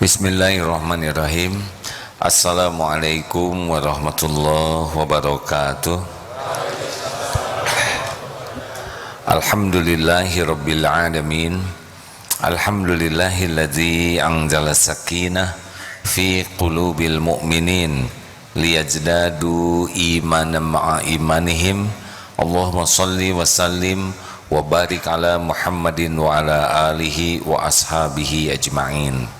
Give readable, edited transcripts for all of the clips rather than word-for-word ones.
Bismillahirrahmanirrahim. Assalamualaikum warahmatullahi wabarakatuh. Alhamdulillahi rabbil alamin. Alhamdulillahilladzi anzala sakinah fi qulubil mu'minin liyazdadu imanan ma'a imanihim. Allahumma salli wa sallim wa barik ala Muhammadin wa ala alihi wa ashabihi ajma'in.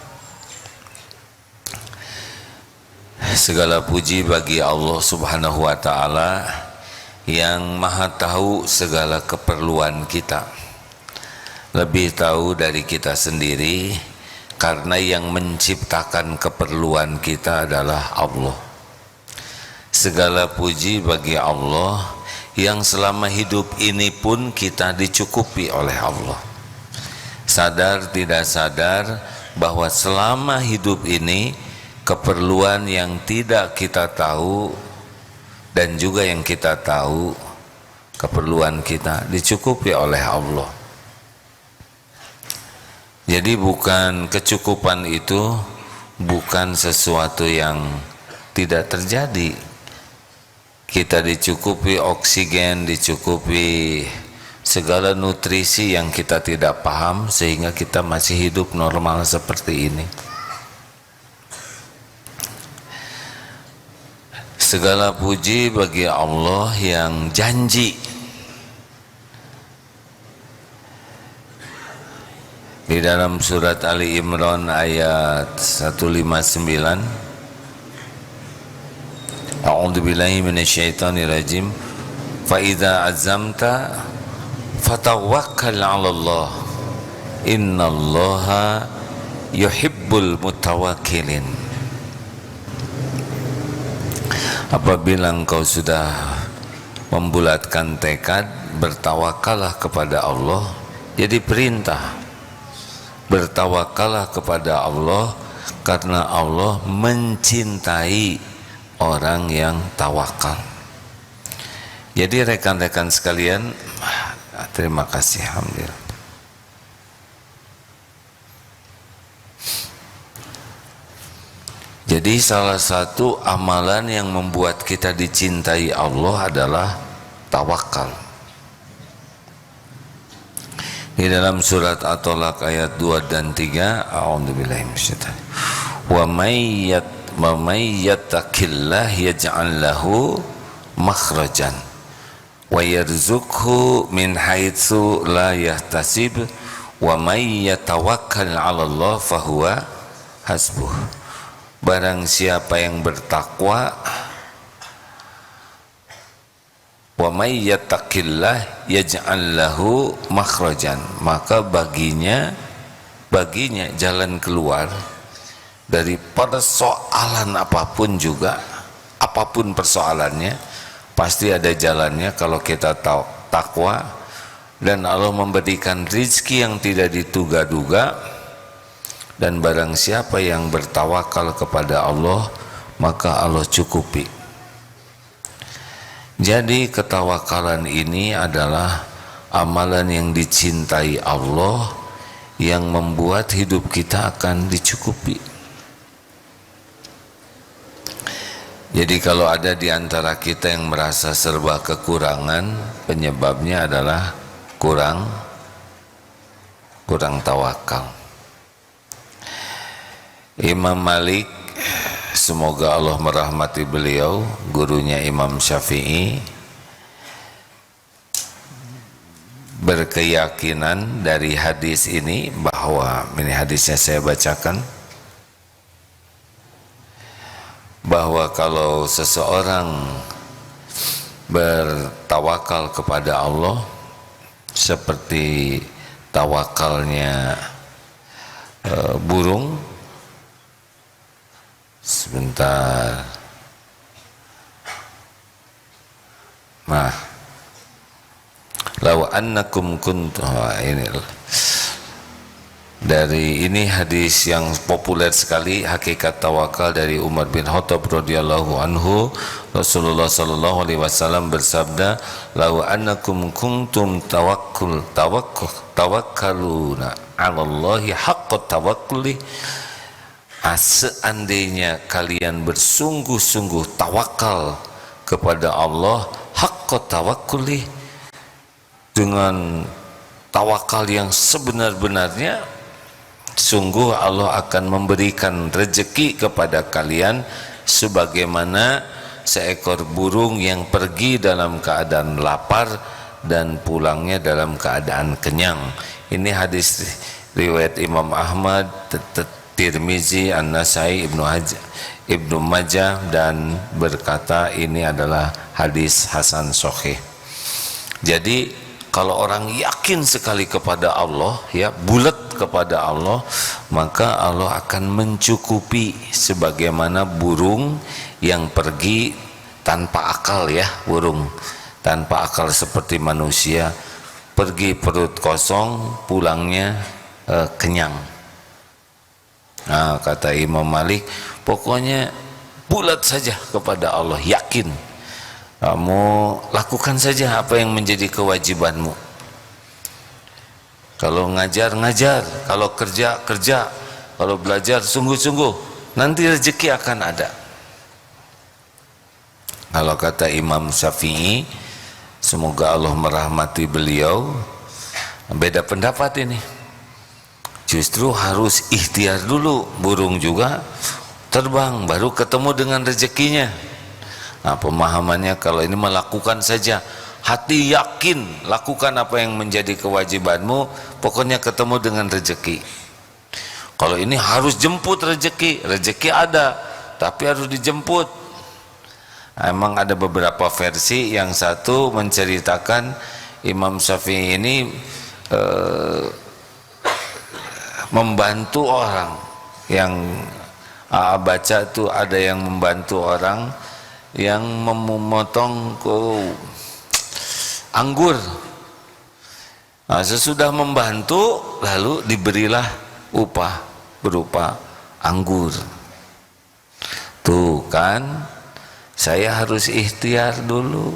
Segala puji bagi Allah Subhanahu wa ta'ala yang maha tahu segala keperluan kita, lebih tahu dari kita sendiri, karena yang menciptakan keperluan kita adalah Allah. Segala puji bagi Allah yang selama hidup ini pun kita dicukupi oleh Allah. Sadar tidak sadar bahwa selama hidup ini keperluan yang tidak kita tahu dan juga yang kita tahu, keperluan kita dicukupi oleh Allah. Jadi bukan kecukupan itu bukan sesuatu yang tidak terjadi. Kita dicukupi oksigen, dicukupi segala nutrisi yang kita tidak paham sehingga kita masih hidup normal seperti ini. Segala puji bagi Allah yang janji di dalam surat Ali Imran ayat 159, A'udzubillahi minasyaitonirrajim, fa idza azamta fatawakkal 'alallah innallaha yuhibbul mutawakkilin. Apabila engkau sudah membulatkan tekad, bertawakallah kepada Allah. Jadi perintah, bertawakallah kepada Allah, karena Allah mencintai orang yang tawakal. Jadi rekan-rekan sekalian, terima kasih, alhamdulillah. Jadi salah satu amalan yang membuat kita dicintai Allah adalah tawakal. Di dalam surat At-Talaq ayat 2 dan 3, a'udzubillahi minasyaitonir rajim, wa may yattaqillah yaj'al lahu makhrajan wa yarzuqhu min haitsu la yahtasib wa may yatawakkal 'ala Allah fahuwa hasbuh. Barang siapa yang bertakwa, wa may yattaqillah yaj'al lahu makhrajan, maka baginya jalan keluar dari persoalan apapun juga, apapun persoalannya pasti ada jalannya kalau kita takwa. Dan Allah memberikan rizki yang tidak diduga-duga. Dan barang siapa yang bertawakal kepada Allah, maka Allah cukupi. Jadi ketawakalan ini adalah amalan yang dicintai Allah, yang membuat hidup kita akan dicukupi. Jadi kalau ada di antara kita yang merasa serba kekurangan, penyebabnya adalah kurang tawakal. Imam Malik, semoga Allah merahmati beliau, gurunya Imam Syafi'i, berkeyakinan dari hadis ini, bahwa ini hadisnya saya bacakan, bahwa kalau seseorang bertawakal kepada Allah seperti tawakalnya burung. Sebentar. Nah, law annakum kuntum, ini dari ini hadis yang populer sekali, hakikat tawakal, dari Umar bin Khattab radhiyallahu anhu. Rasulullah sallallahu alaihi wasallam bersabda, law annakum kuntum tawakkaluna 'ala Allahi haqqa tawakkuli Seandainya kalian bersungguh-sungguh tawakal kepada Allah haqqa tawakkuli, dengan tawakal yang sebenar-benarnya, sungguh Allah akan memberikan rezeki kepada kalian sebagaimana seekor burung yang pergi dalam keadaan lapar dan pulangnya dalam keadaan kenyang. Ini hadis riwayat Imam Ahmad, Tirmizi, An-Nasai, Ibnu Majah, dan berkata ini adalah hadis hasan sahih. Jadi kalau orang yakin sekali kepada Allah, ya, bulat kepada Allah, maka Allah akan mencukupi sebagaimana burung yang pergi tanpa akal, ya, burung tanpa akal seperti manusia, pergi perut kosong, pulangnya kenyang. Nah, kata Imam Malik, pokoknya bulat saja kepada Allah, yakin. Kamu lakukan saja apa yang menjadi kewajibanmu. Kalau ngajar, ngajar. Kalau kerja, kerja. Kalau belajar, sungguh-sungguh. Nanti rezeki akan ada. Kalau kata Imam Syafi'i, semoga Allah merahmati beliau, beda pendapat ini. Justru harus ikhtiar dulu. Burung juga terbang, baru ketemu dengan rezekinya. Nah, pemahamannya kalau ini melakukan saja, hati yakin, lakukan apa yang menjadi kewajibanmu, pokoknya ketemu dengan rezeki. Kalau ini harus jemput rezeki, rezeki ada, tapi harus dijemput. Nah, emang ada beberapa versi, yang satu menceritakan Imam Syafi'i ini membantu orang, yang baca itu ada yang membantu orang yang memotong anggur. Nah, sesudah membantu lalu diberilah upah berupa anggur. Tuh kan, saya harus ikhtiar dulu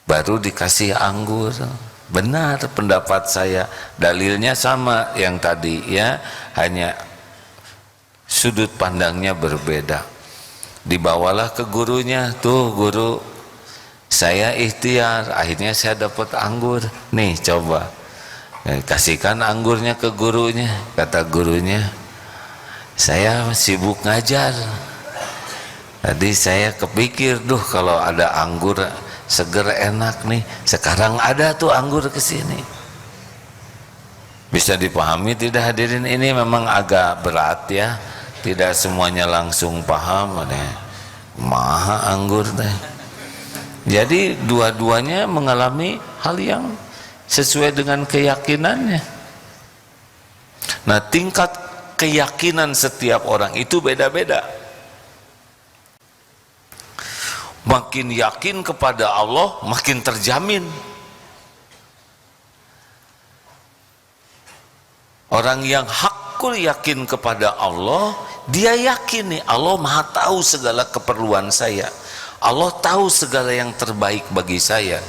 baru dikasih anggur. Benar pendapat saya, dalilnya sama yang tadi, ya, hanya sudut pandangnya berbeda. Dibawalah ke gurunya, tuh guru, saya ikhtiar, akhirnya saya dapat anggur, nih coba. Kasihkan anggurnya ke gurunya. Kata gurunya, saya sibuk ngajar, tadi saya kepikir, duh kalau ada anggur seger enak nih, sekarang ada tuh anggur kesini. Bisa dipahami tidak hadirin? Ini memang agak berat, ya, tidak semuanya langsung paham. Maha anggur teh. Jadi dua-duanya mengalami hal yang sesuai dengan keyakinannya. Nah, tingkat keyakinan setiap orang itu beda-beda. Makin yakin kepada Allah, makin terjamin. Orang yang hakul yakin kepada Allah, dia yakin nih, Allah Maha tahu segala keperluan saya. Allah tahu segala yang terbaik bagi saya.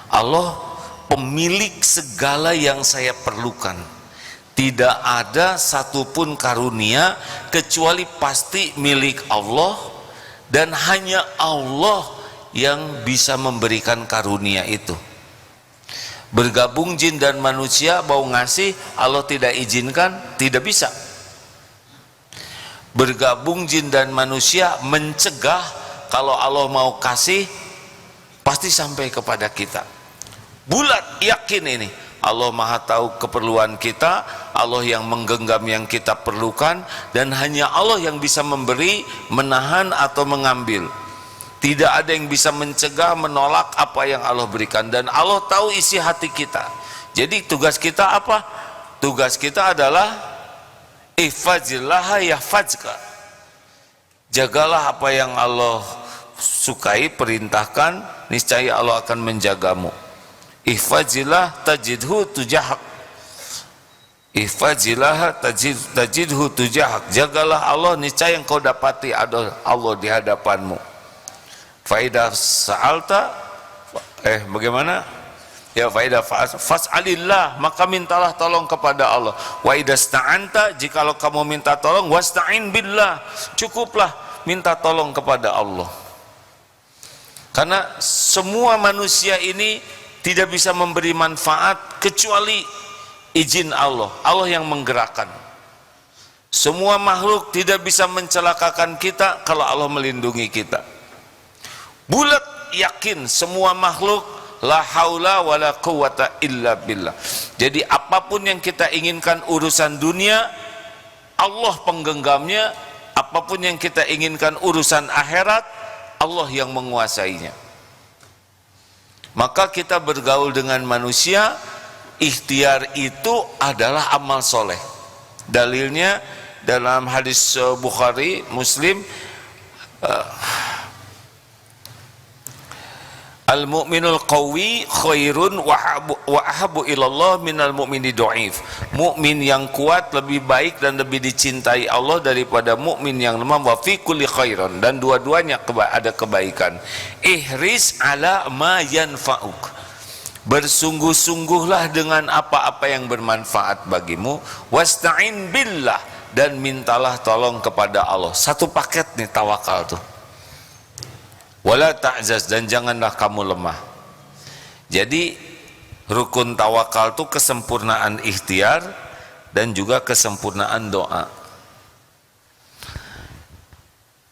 Allah pemilik segala yang saya perlukan. Tidak ada satupun karunia kecuali pasti milik Allah, dan hanya Allah yang bisa memberikan karunia itu. Bergabung jin dan manusia mau ngasih, Allah tidak izinkan, tidak bisa. Bergabung jin dan manusia mencegah, kalau Allah mau kasih pasti sampai kepada kita. Bulat yakin ini, Allah Maha tahu keperluan kita, Allah yang menggenggam yang kita perlukan, dan hanya Allah yang bisa memberi, menahan atau mengambil. Tidak ada yang bisa mencegah, menolak apa yang Allah berikan, dan Allah tahu isi hati kita. Jadi tugas kita apa? Tugas kita adalah ihfazillah yahfazka. Jagalah apa yang Allah sukai, perintahkan, niscaya Allah akan menjagamu. Ihfazillah tajidhu tujahak. Ihfazillah tajidhu tujahak. Jagalah Allah, niscaya engkau dapati ada Allah di hadapanmu. Faidah sa'alta, bagaimana? Ya faida fas'alillah, maka mintalah tolong kepada Allah. Wa idasta'anta, jikalau kamu minta tolong, wasta'in billah, cukuplah minta tolong kepada Allah. Karena semua manusia ini tidak bisa memberi manfaat kecuali izin Allah. Allah yang menggerakkan. Semua makhluk tidak bisa mencelakakan kita kalau Allah melindungi kita. Bulat yakin semua makhluk la haula wala quwata illa billah. Jadi apapun yang kita inginkan urusan dunia, Allah penggenggamnya. Apapun yang kita inginkan urusan akhirat, Allah yang menguasainya. Maka kita bergaul dengan manusia, ikhtiar itu adalah amal soleh. Dalilnya dalam hadis Bukhari, Muslim, al-mu'minul qawi khairun wa ahabu ilallah minal mu'mini dhaif. Mukmin yang kuat lebih baik dan lebih dicintai Allah daripada mukmin yang lemah. Wa fi kulli khairan, dan dua-duanya ada kebaikan. Ihris ala ma yanfa'uk, bersungguh-sungguhlah dengan apa-apa yang bermanfaat bagimu. Wasta'in billah, dan mintalah tolong kepada Allah. Satu paket nih tawakal tuh. Wala ta'zaz, dan janganlah kamu lemah. Jadi rukun tawakal itu kesempurnaan ikhtiar dan juga kesempurnaan doa.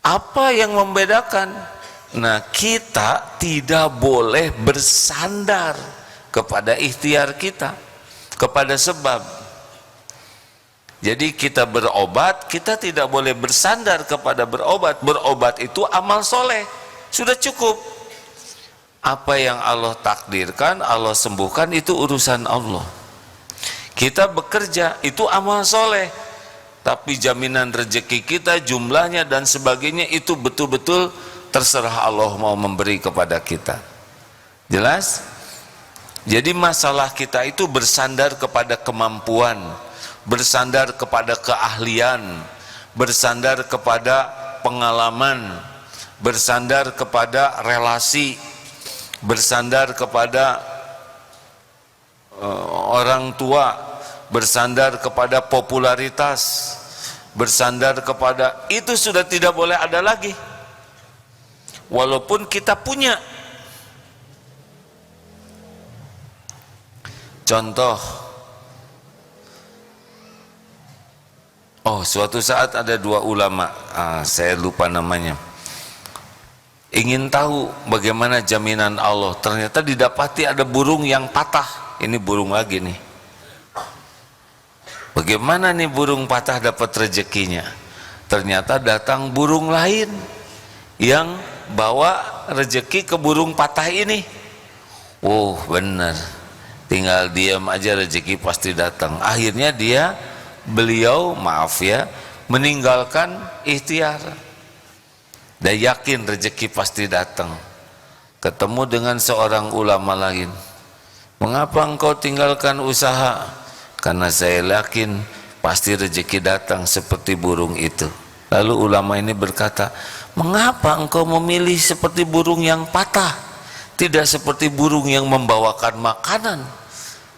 Apa yang membedakan? Nah, kita tidak boleh bersandar kepada ikhtiar kita, kepada sebab. Jadi kita berobat, kita tidak boleh bersandar kepada berobat. Berobat itu amal soleh, sudah cukup. Apa yang Allah takdirkan, Allah sembuhkan, itu urusan Allah. Kita bekerja, itu amal soleh. Tapi jaminan rezeki kita, jumlahnya dan sebagainya, itu betul-betul terserah Allah mau memberi kepada kita. Jelas? Jadi masalah kita itu bersandar kepada kemampuan, bersandar kepada keahlian, bersandar kepada pengalaman, bersandar kepada relasi, bersandar kepada orang tua, bersandar kepada popularitas, bersandar kepada itu sudah tidak boleh ada lagi. Walaupun kita punya. Contoh, suatu saat ada dua ulama, saya lupa namanya, ingin tahu bagaimana jaminan Allah. Ternyata didapati ada burung yang patah. Ini burung lagi nih. Bagaimana nih burung patah dapat rezekinya? Ternyata datang burung lain yang bawa rezeki ke burung patah ini. Oh, benar. Tinggal diam aja rezeki pasti datang. Akhirnya beliau maaf ya, meninggalkan ikhtiar. Dan yakin rezeki pasti datang. Ketemu dengan seorang ulama lain. Mengapa engkau tinggalkan usaha? Karena saya yakin pasti rezeki datang seperti burung itu. Lalu ulama ini berkata, mengapa engkau memilih seperti burung yang patah, tidak seperti burung yang membawakan makanan?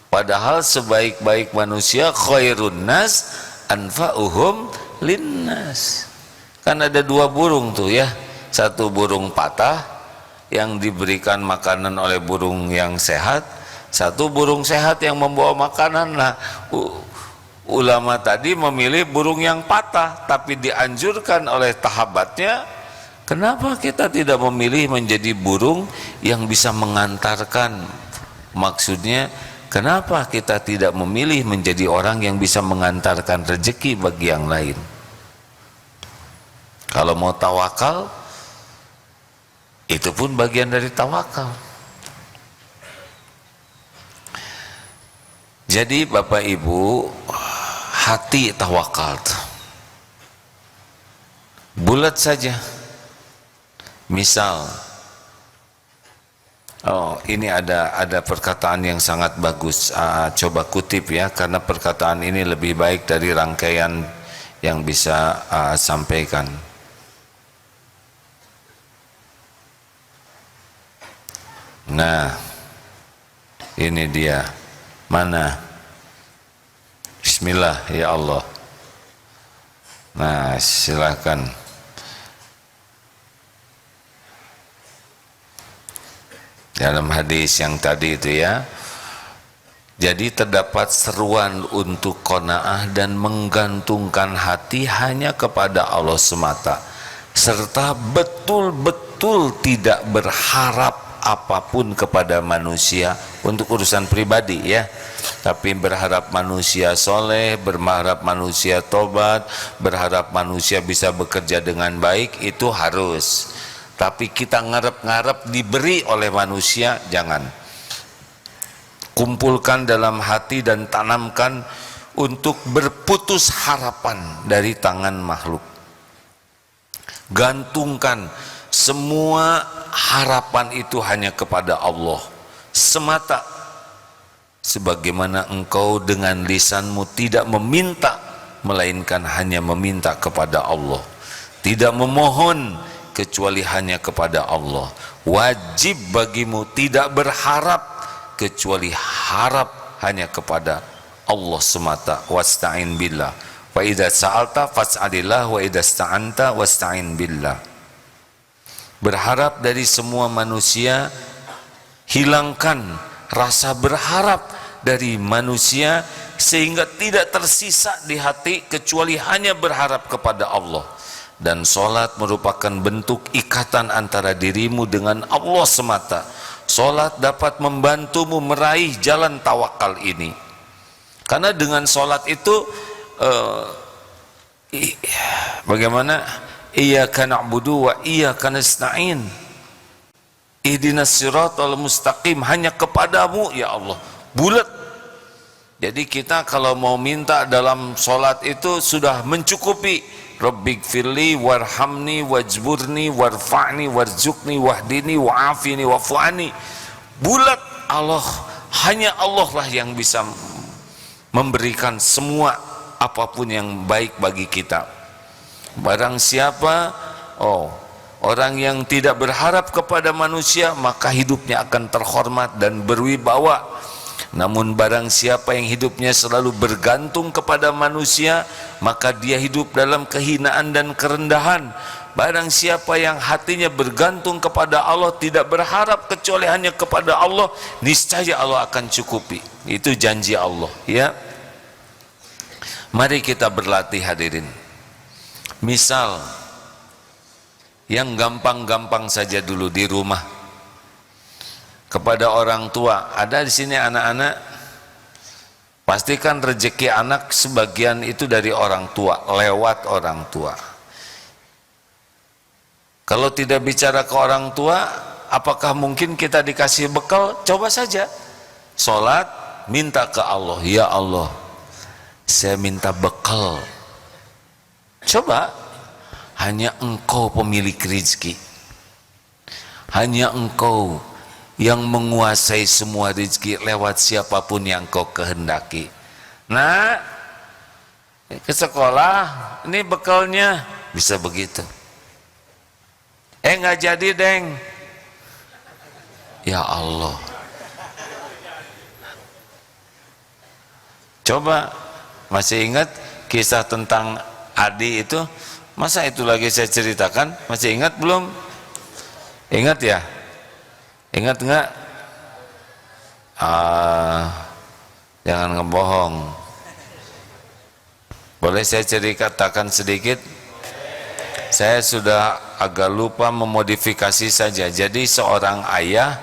Padahal sebaik-baik manusia khairun nas anfa'uhum linnas. Kan ada dua burung tuh ya, satu burung patah yang diberikan makanan oleh burung yang sehat, satu burung sehat yang membawa makanan. Nah, ulama tadi memilih burung yang patah, tapi dianjurkan oleh sahabatnya, kenapa kita tidak memilih menjadi burung yang bisa mengantarkan? Maksudnya, kenapa kita tidak memilih menjadi orang yang bisa mengantarkan rezeki bagi yang lain? Kalau mau tawakal, itu pun bagian dari tawakal. Jadi Bapak Ibu, hati tawakal, bulat saja. Misal, ini ada perkataan yang sangat bagus. Coba kutip ya, karena perkataan ini lebih baik dari rangkaian yang bisa sampaikan. Nah, Ini dia. Mana? Bismillah ya Allah. Nah, silakan. Dalam hadis yang tadi itu ya. Jadi terdapat seruan untuk qanaah dan menggantungkan hati hanya kepada Allah semata, serta betul-betul tidak berharap apapun kepada manusia untuk urusan pribadi ya, tapi berharap manusia soleh, berharap manusia tobat, berharap manusia bisa bekerja dengan baik, itu harus. Tapi kita ngarep-ngarep diberi oleh manusia, jangan. Kumpulkan dalam hati dan tanamkan untuk berputus harapan dari tangan makhluk. Gantungkan semua harapan itu hanya kepada Allah semata, sebagaimana engkau dengan lisanmu tidak meminta melainkan hanya meminta kepada Allah, tidak memohon kecuali hanya kepada Allah. Wajib bagimu tidak berharap kecuali harap hanya kepada Allah semata. Wasta'in billah wa idza sa'alta fas'alillah wa idza sta'anta wasta'in billah. Berharap dari semua manusia, hilangkan rasa berharap dari manusia sehingga tidak tersisa di hati kecuali hanya berharap kepada Allah. Dan solat merupakan bentuk ikatan antara dirimu dengan Allah semata. Solat dapat membantumu meraih jalan tawakal ini, karena dengan solat itu bagaimana? Iyyaka na'budu wa iyyaka nasta'in ihdinas siratal mustaqim, hanya kepadamu ya Allah, bulat. Jadi kita kalau mau minta dalam solat itu sudah mencukupi. Rabbighfirli warhamni wajburni warfa'ni warzuqni wahdini wa'afini wa'fu'ani. Bulat Allah, hanya Allah lah yang bisa memberikan semua apapun yang baik bagi kita. Barang siapa orang yang tidak berharap kepada manusia, maka hidupnya akan terhormat dan berwibawa. Namun barang siapa yang hidupnya selalu bergantung kepada manusia, maka dia hidup dalam kehinaan dan kerendahan. Barang siapa yang hatinya bergantung kepada Allah, tidak berharap kecuali hanya kepada Allah, niscaya Allah akan cukupi. Itu janji Allah ya. Mari kita berlatih hadirin. Misal yang gampang-gampang saja dulu di rumah, kepada orang tua. Ada di sini anak-anak, pastikan rezeki anak sebagian itu dari orang tua, lewat orang tua. Kalau tidak bicara ke orang tua, apakah mungkin kita dikasih bekal? Coba saja sholat, minta ke Allah, ya Allah saya minta bekal. Coba, hanya engkau pemilik rezeki, hanya engkau yang menguasai semua rezeki lewat siapapun yang kau kehendaki. Nah, ke sekolah, ini bekalnya, bisa begitu. Nggak jadi deng. Ya Allah. Coba, masih ingat kisah tentang Adi itu? Masa itu lagi saya ceritakan? Masih ingat belum? Ingat ya? Ingat enggak? Jangan ngebohong. Boleh saya ceritakan sedikit? Saya sudah agak lupa memodifikasi saja. Jadi seorang ayah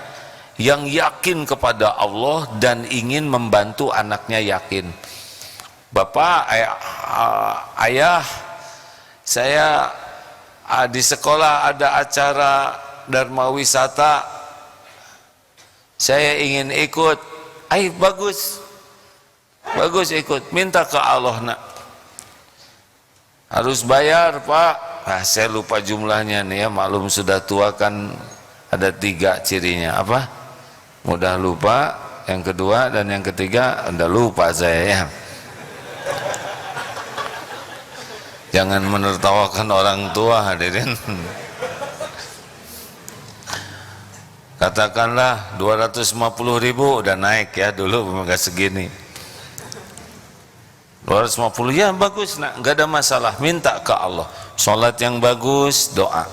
yang yakin kepada Allah dan ingin membantu anaknya yakin. Bapak, ayah, saya di sekolah ada acara Dharma Wisata, saya ingin ikut. Bagus, bagus ikut. Minta ke Allah nak. Harus bayar Pak. Saya lupa jumlahnya nih ya. Maklum sudah tua kan, ada 3 cirinya. Apa? Mudah lupa. Yang kedua dan yang ketiga udah lupa saya ya. Jangan menertawakan orang tua hadirin. Katakanlah 250.000 udah naik ya, dulu nggak segini. 250 ya bagus, nah, nggak ada masalah, minta ke Allah. Sholat yang bagus, doa.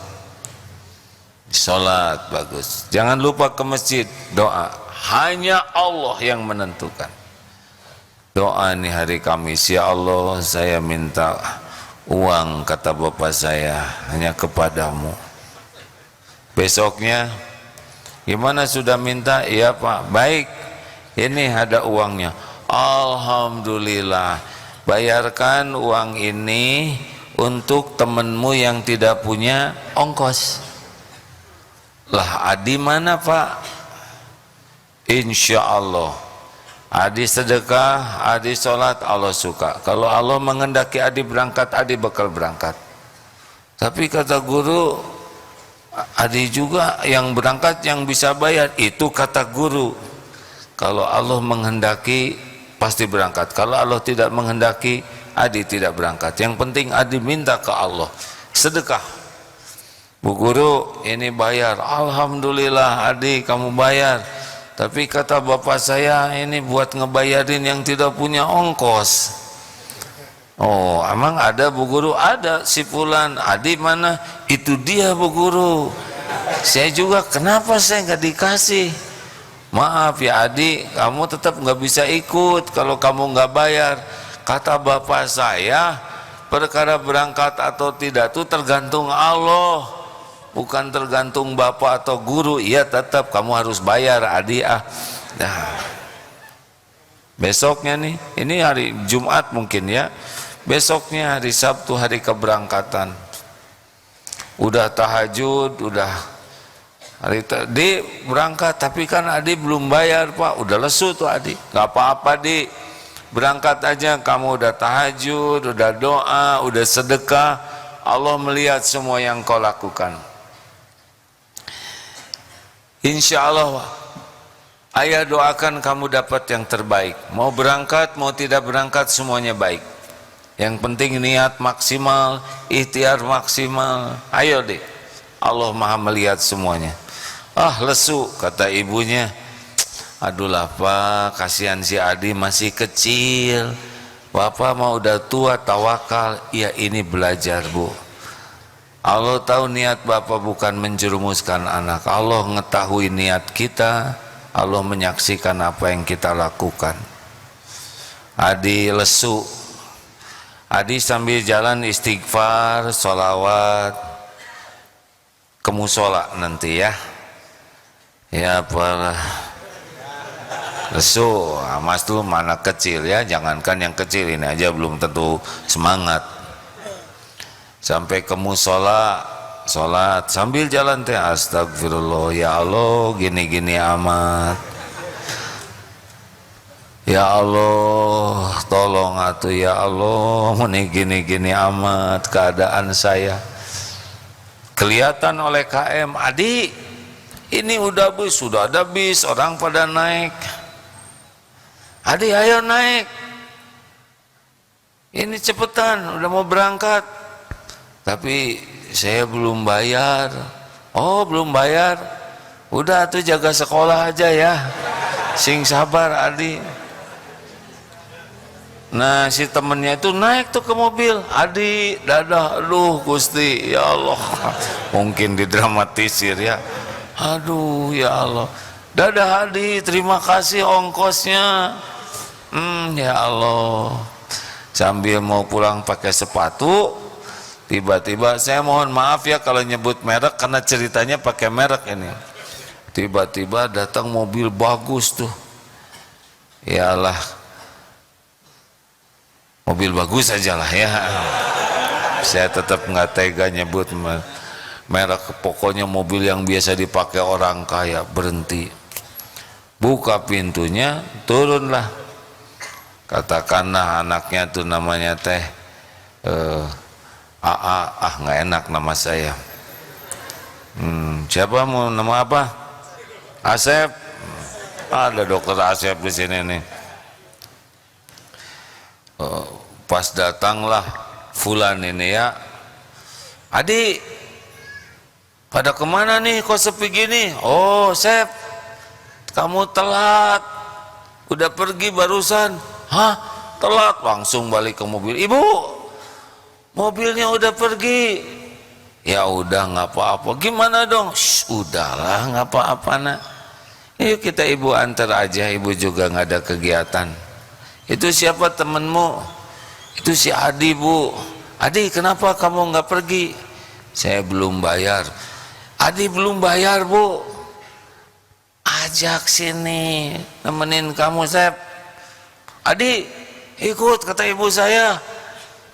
Sholat bagus, jangan lupa ke masjid, doa. Hanya Allah yang menentukan. Doa nih hari Kamis, ya Allah saya minta uang, kata bapak saya, hanya kepadamu. Besoknya, gimana sudah minta? Iya Pak, baik, ini ada uangnya. Alhamdulillah, bayarkan uang ini untuk temanmu yang tidak punya ongkos. Lah Adi mana Pak? Insya Allah Adi sedekah, Adi sholat, Allah suka. Kalau Allah menghendaki Adi berangkat, Adi bakal berangkat. Tapi kata guru, Adi juga yang berangkat yang bisa bayar. Itu kata guru. Kalau Allah menghendaki pasti berangkat. Kalau Allah tidak menghendaki, Adi tidak berangkat. Yang penting Adi minta ke Allah, sedekah. Bu guru ini bayar, alhamdulillah Adi kamu bayar. Tapi kata bapak saya ini buat ngebayarin yang tidak punya ongkos. Oh emang ada Bu Guru? Ada, si Fulan. Adi mana? Itu dia Bu Guru. Saya juga kenapa saya nggak dikasih? Maaf ya Adi, kamu tetap nggak bisa ikut kalau kamu nggak bayar. Kata bapak saya, perkara berangkat atau tidak itu tergantung Allah, bukan tergantung bapak atau guru. Iya tetap kamu harus bayar Adi ah. Nah, besoknya nih, ini hari Jumat mungkin ya, besoknya hari Sabtu hari keberangkatan, udah tahajud, udah hari tadi berangkat, tapi kan Adi belum bayar Pak. Udah lesu tuh Adi, nggak apa-apa Di, berangkat aja, kamu udah tahajud, udah doa, udah sedekah, Allah melihat semua yang kau lakukan. Insya Allah ayah doakan kamu dapat yang terbaik. Mau berangkat mau tidak berangkat semuanya baik. Yang penting niat maksimal, ikhtiar maksimal. Ayo deh, Allah maha melihat semuanya. Ah lesu, kata ibunya. Aduh lah Pak, kasihan si Adi masih kecil. Bapak mau udah tua tawakal. Ya ini belajar Bu. Allah tahu niat Bapak bukan menjerumuskan anak. Allah mengetahui niat kita. Allah menyaksikan apa yang kita lakukan. Adi lesu. Adi sambil jalan istighfar, sholawat, ke musola nanti ya. Ya apalah. Lesu, Mas tuh mana kecil ya. Jangankan yang kecil, ini aja belum tentu semangat. Sampai ke musola, sholat sambil jalan teh, astagfirullah ya Allah gini-gini amat, ya Allah tolong atuh ya Allah, meni gini-gini amat keadaan saya. Kelihatan oleh KM, Adi ini udah bis, sudah ada bis, orang pada naik. Adi ayo naik, ini cepetan udah mau berangkat. Tapi saya belum bayar. Oh belum bayar, udah tuh jaga sekolah aja ya, sing sabar Adi. Nah si temennya itu naik tuh ke mobil. Adi dadah, aduh Gusti ya Allah, mungkin didramatisir ya, aduh ya Allah, dadah Adi terima kasih ongkosnya. Ya Allah. Sambil mau pulang pakai sepatu, tiba-tiba, saya mohon maaf ya kalau nyebut merek karena ceritanya pakai merek ini. Tiba-tiba datang mobil bagus tuh. Yalah, mobil bagus aja lah ya. Saya tetap nggak tega nyebut merek, pokoknya mobil yang biasa dipakai orang kaya. Berhenti, buka pintunya, turunlah. Katakanlah anaknya tuh namanya teh nggak enak nama saya. Siapa mau nama apa? Asep. Ada dokter Asep di sini nih. Pas datanglah Fulan ini ya, Adi pada kemana nih kok sepi gini? Oh Sep, kamu telat, udah pergi barusan. Hah, telat? Langsung balik ke mobil. Ibu, mobilnya udah pergi. Ya udah nggak apa-apa. Gimana dong? Shh, udahlah nggak apa-apa nak. Yuk kita ibu antar aja, ibu juga nggak ada kegiatan. Itu siapa temenmu? Itu si Adi bu. Adi kenapa kamu nggak pergi? Saya belum bayar. Adi belum bayar bu. Ajak sini nemenin kamu Sep. Adi ikut kata ibu saya.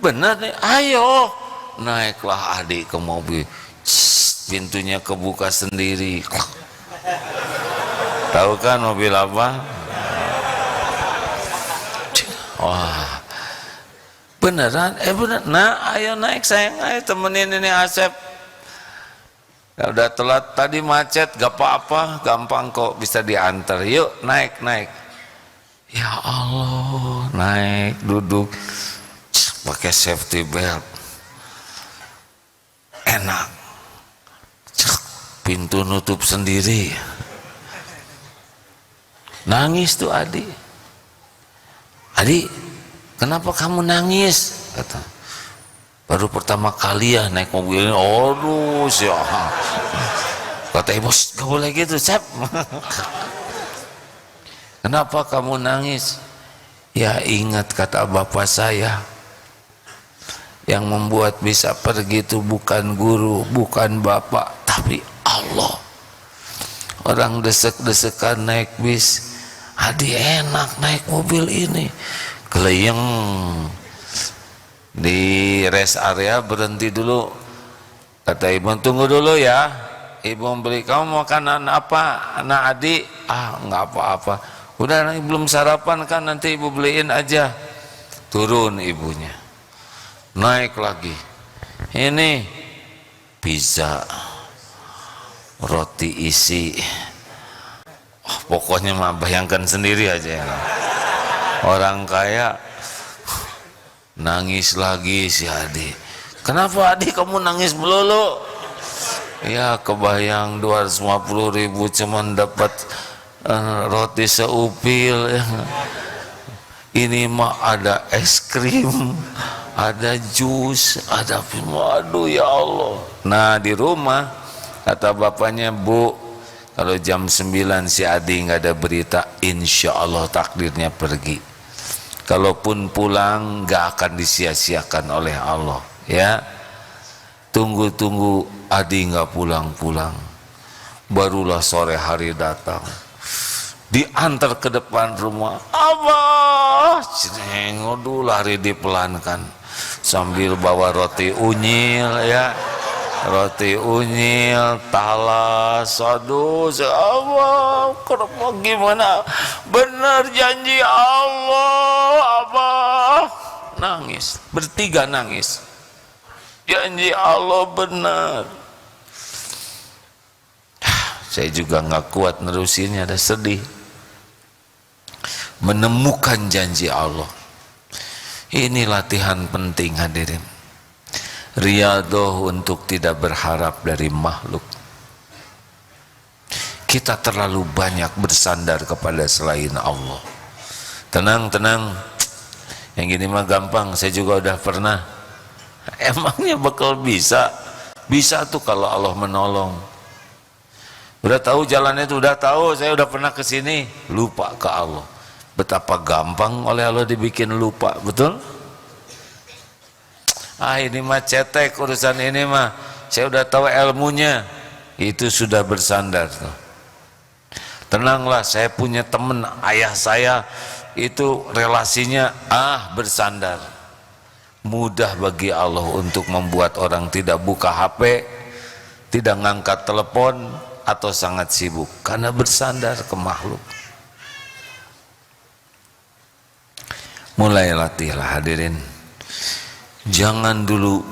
Benar nih, ayo. Naiklah Adi ke mobil. Pintunya kebuka sendiri. Tahu kan mobil apa? Wah, beneran? Bener. Nah, ayo naik sayang, ayo temenin ini Asep. Ya, udah telat tadi macet, gak apa-apa, gampang kok bisa diantar. Yuk naik. Ya Allah, naik, duduk, pakai safety belt, enak. Pintu nutup sendiri. Nangis tuh Adi. Adi, kenapa kamu nangis? Kata, baru pertama kali ya naik mobil ini. Aduh, siapa? Kata ibu, gak boleh gitu, Sep. Kenapa kamu nangis? Ya ingat kata bapak saya, yang membuat bisa pergi itu bukan guru, bukan bapak, tapi Allah. Orang desek-desekan naik bis, Adi enak naik mobil ini. Keleyeng di rest area, berhenti dulu. Kata ibu, tunggu dulu ya, ibu beli. Kamu makanan apa anak Adi? Nggak apa-apa, udah belum sarapan kan, nanti ibu beliin aja. Turun ibunya, naik lagi. Ini pizza, roti isi. Pokoknya mah bayangkan sendiri aja ya. Orang kaya. Nangis lagi si Adi. Kenapa Adi kamu nangis melulu? Ya kebayang 250.000 cuman dapat roti seupil. Ini mah ada es krim, ada jus, ada aduh ya Allah. Nah di rumah kata bapaknya, Bu, kalau jam 9 si Adi nggak ada berita, insya Allah takdirnya pergi. Kalaupun pulang nggak akan disia-siakan oleh Allah. Ya, tunggu Adi nggak pulang-pulang. Barulah sore hari datang, diantar ke depan rumah. Abah, ceneng, aduh lari dipelankan sambil bawa roti unyil ya. Roti unyil, talas, aduh, Allah, kenapa gimana? Benar janji Allah, Abah. Nangis, bertiga nangis. Janji Allah benar. Saya juga nggak kuat nerusinnya, ada sedih. Menemukan janji Allah. Ini latihan penting hadirin. Riyadhah untuk tidak berharap dari makhluk. Kita terlalu banyak bersandar kepada selain Allah. Tenang, yang gini mah gampang, saya juga udah pernah. Emangnya bakal bisa? Bisa tuh kalau Allah menolong. Udah tahu jalannya tuh, udah tahu, saya udah pernah kesini, lupa ke Allah. Betapa gampang oleh Allah dibikin lupa, betul? Ini mah cetek urusan ini mah, saya udah tahu ilmunya. Itu sudah bersandar tuh. Tenanglah, saya punya temen, ayah saya itu relasinya bersandar. Mudah bagi Allah untuk membuat orang tidak buka HP, tidak ngangkat telepon, atau sangat sibuk karena bersandar ke makhluk. Mulai latihlah hadirin. Jangan dulu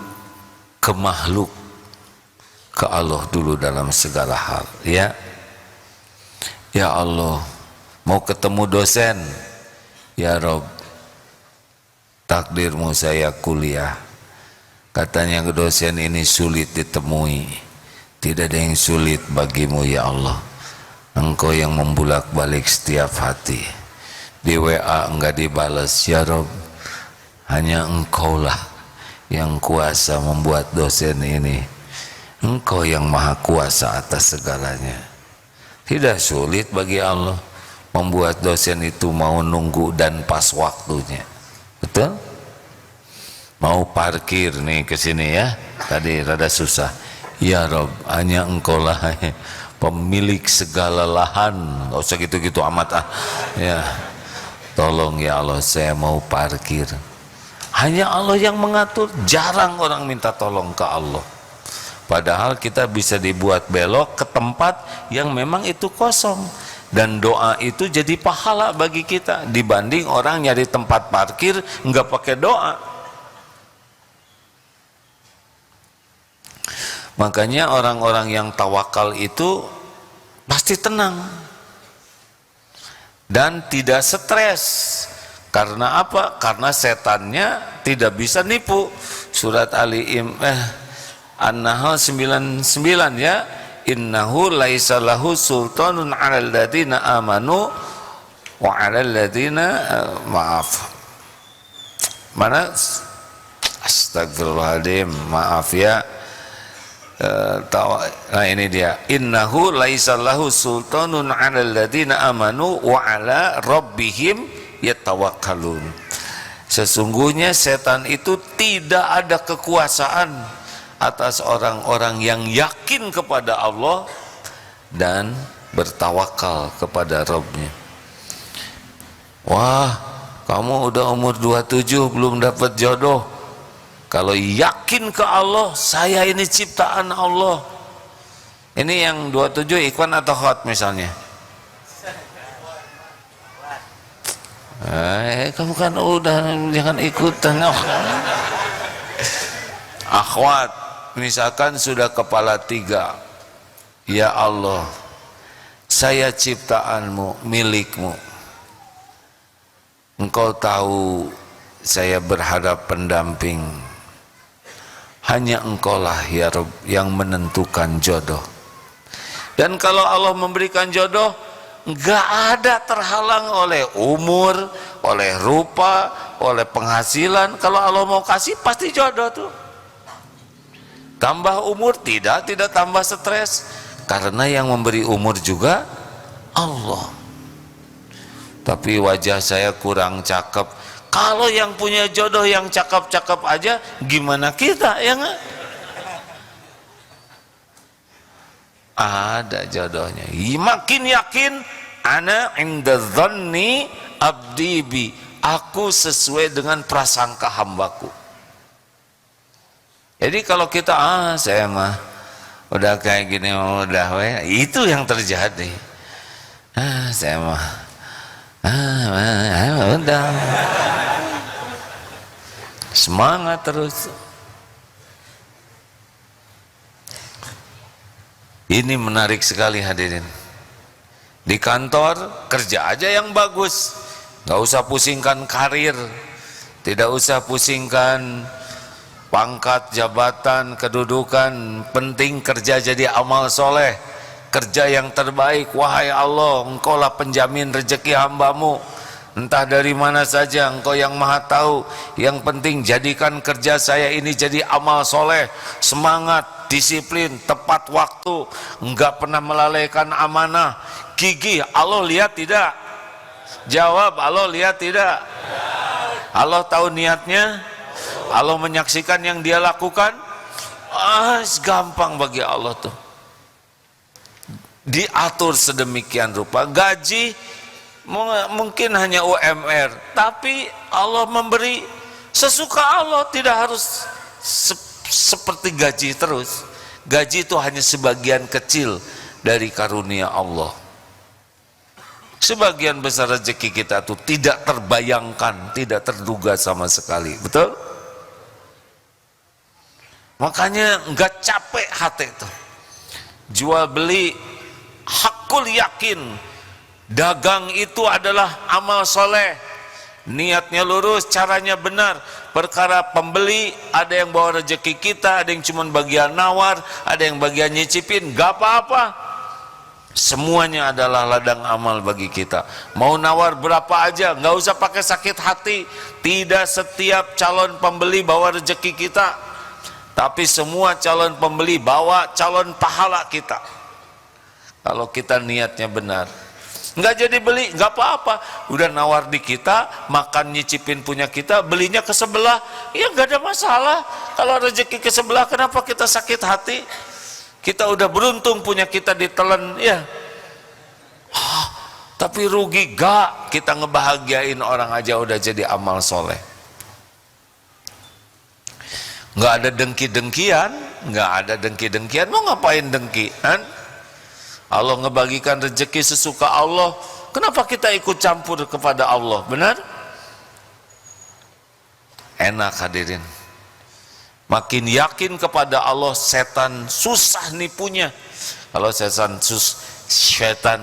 ke makhluk, ke Allah dulu dalam segala hal, ya. Ya Allah, mau ketemu dosen, ya Rob, takdirmu saya kuliah. Katanya dosen ini sulit ditemui, tidak ada yang sulit bagimu ya Allah. Engkau yang membulak-balik setiap hati. Di WA enggak dibalas ya Rob, hanya Engkaulah yang kuasa membuat dosen ini. Engkau yang maha kuasa atas segalanya. Tidak sulit bagi Allah membuat dosen itu mau nunggu dan pas waktunya. Betul? Mau parkir nih ke sini ya, tadi rada susah. Ya Rob, hanya Engkaulah pemilik segala lahan. Gak usah gitu-gitu amat ah. Ya, tolong ya Allah, saya mau parkir. Hanya Allah yang mengatur. Jarang orang minta tolong ke Allah. Padahal kita bisa dibuat belok ke tempat yang memang itu kosong. Dan doa itu jadi pahala bagi kita dibanding orang nyari tempat parkir nggak pakai doa. Makanya orang-orang yang tawakal itu pasti tenang dan tidak stres. Karena apa? Karena setannya tidak bisa nipu. Surat An-Nahl 99 ya. Innahu laisa lahu sultanun 'alal ladzina amanu wa 'alal ladzina maaf. Mana? Astagfirullahaladzim, maaf ya. Nah ini dia. Innahu laisa lahu sultanun 'alal ladzina amanu wa 'ala rabbihim yatawakkalun. Sesungguhnya setan itu tidak ada kekuasaan atas orang-orang yang yakin kepada Allah dan bertawakal kepada Rabb-nya. Wah, kamu udah umur 27 belum dapat jodoh. Kalau yakin ke Allah, saya ini ciptaan Allah. Ini yang 27 iklan atau hot misalnya? Kamu kan udah, jangan ikutan. Akhwat, misalkan sudah kepala 3, ya Allah, saya ciptaanmu, milikmu. Engkau tahu saya berharap pendamping. Hanya Engkaulah ya Rabb yang menentukan jodoh. Dan kalau Allah memberikan jodoh, enggak ada terhalang oleh umur, oleh rupa, oleh penghasilan. Kalau Allah mau kasih pasti jodoh tuh. Tambah umur tidak tambah stres, karena yang memberi umur juga Allah. Tapi wajah saya kurang cakep. Kalau yang punya jodoh yang cakep-cakep aja, gimana kita ya nggak? Ada jodohnya. Makin yakin, ana inda dhanni abdi bi, aku sesuai dengan prasangka hambaku. Jadi kalau kita saya mah udah kayak gini, udah itu yang terjadi. Saya mah udah semangat terus. Ini menarik sekali hadirin. Di kantor kerja aja yang bagus, nggak usah pusingkan karir, tidak usah pusingkan pangkat, jabatan, kedudukan. Penting kerja jadi amal soleh, kerja yang terbaik. Wahai Allah, Engkaulah penjamin rezeki hambamu, entah dari mana saja, Engkau yang maha tahu. Yang penting jadikan kerja saya ini jadi amal soleh, semangat, disiplin, tepat waktu, enggak pernah melalaikan amanah, gigih. Allah lihat tidak? Jawab, Allah lihat tidak? Allah tahu niatnya, Allah menyaksikan yang dia lakukan. Gampang bagi Allah tuh, diatur sedemikian rupa. Gaji mungkin hanya UMR, tapi Allah memberi sesuka Allah, tidak harus seperti gaji terus. Gaji itu hanya sebagian kecil dari karunia Allah. Sebagian besar rezeki kita tuh tidak terbayangkan, tidak terduga sama sekali. Betul? Makanya enggak capek hati itu. Jual beli hakul yakin. Dagang itu adalah amal soleh. niatnya lurus, caranya benar. Perkara pembeli, ada yang bawa rezeki kita, ada yang cuma bagian nawar, ada yang bagian nyicipin, gak apa-apa. Semuanya adalah ladang amal bagi kita. Mau nawar berapa aja, gak usah pakai sakit hati. Tidak setiap calon pembeli bawa rezeki kita, tapi semua calon pembeli bawa calon pahala kita. Kalau kita niatnya benar, nggak jadi beli, nggak apa-apa. Udah nawar di kita, makan nyicipin punya kita, belinya ke sebelah, ya nggak ada masalah. Kalau rezeki ke sebelah, kenapa kita sakit hati? Kita udah beruntung punya kita ditelan, ya. Tapi rugi gak kita ngebahagiain orang aja udah jadi amal soleh. Nggak ada dengki-dengkian, nggak ada dengki-dengkian. Mau ngapain dengki? Kan? Allah ngebagikan rezeki sesuka Allah, kenapa kita ikut campur kepada Allah? Benar? Enak hadirin. Makin yakin kepada Allah, setan susah nipunya. Kalau setan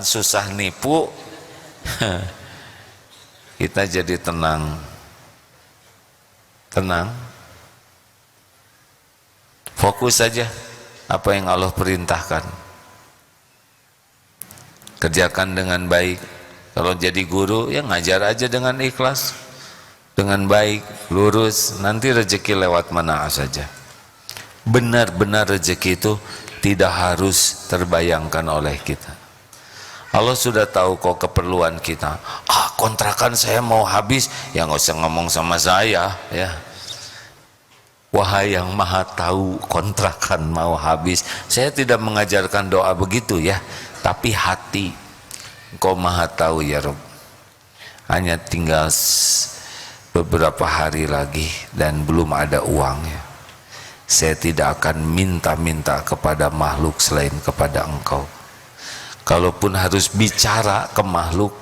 susah nipu, kita jadi tenang. Tenang. Fokus saja apa yang Allah perintahkan. Kerjakan dengan baik. Kalau jadi guru, ya ngajar aja dengan ikhlas, dengan baik, lurus. Nanti rezeki lewat mana saja. Benar-benar rezeki itu tidak harus terbayangkan oleh kita. Allah sudah tahu kok keperluan kita. Kontrakan saya mau habis, ya nggak usah ngomong sama saya, ya. Wahai yang maha tahu kontrakan mau habis. Saya tidak mengajarkan doa begitu ya, tapi hati. Engkau maha tahu ya Rabb. Hanya tinggal beberapa hari lagi dan belum ada uangnya. Saya tidak akan minta-minta kepada makhluk selain kepada Engkau. Kalaupun harus bicara ke makhluk,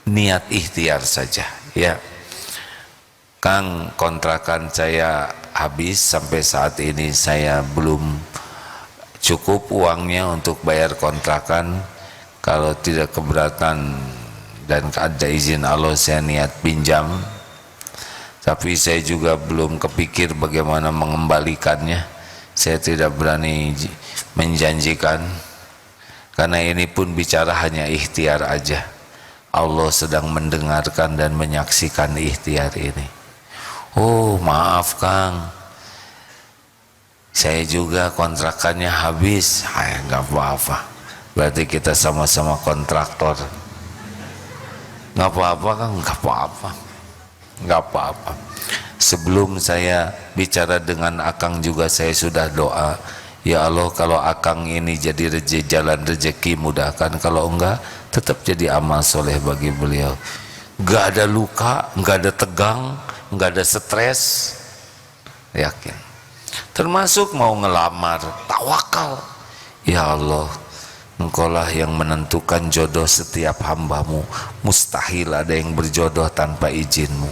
niat ikhtiar saja ya. Kang, kontrakan saya habis, sampai saat ini saya belum cukup uangnya untuk bayar kontrakan. Kalau tidak keberatan dan ada izin Allah, saya niat pinjam, tapi saya juga belum kepikir bagaimana mengembalikannya. Saya tidak berani menjanjikan, karena ini pun bicara hanya ikhtiar aja. Allah sedang mendengarkan dan menyaksikan ikhtiar ini. Oh maaf Kang, saya juga kontrakannya habis. Nggak apa-apa, berarti kita sama-sama kontraktor. Nggak apa-apa Kang, nggak apa-apa, nggak apa-apa. Sebelum saya bicara dengan Akang juga saya sudah doa, ya Allah, kalau Akang ini jadi jalan rezeki mudahkan, kalau enggak tetap jadi amal soleh bagi beliau. Nggak ada luka, nggak ada tegang, nggak ada stres, yakin. Termasuk mau ngelamar, tawakal. Ya Allah, Engkaulah yang menentukan jodoh setiap hambamu. Mustahil ada yang berjodoh tanpa izinmu.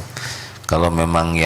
Kalau memang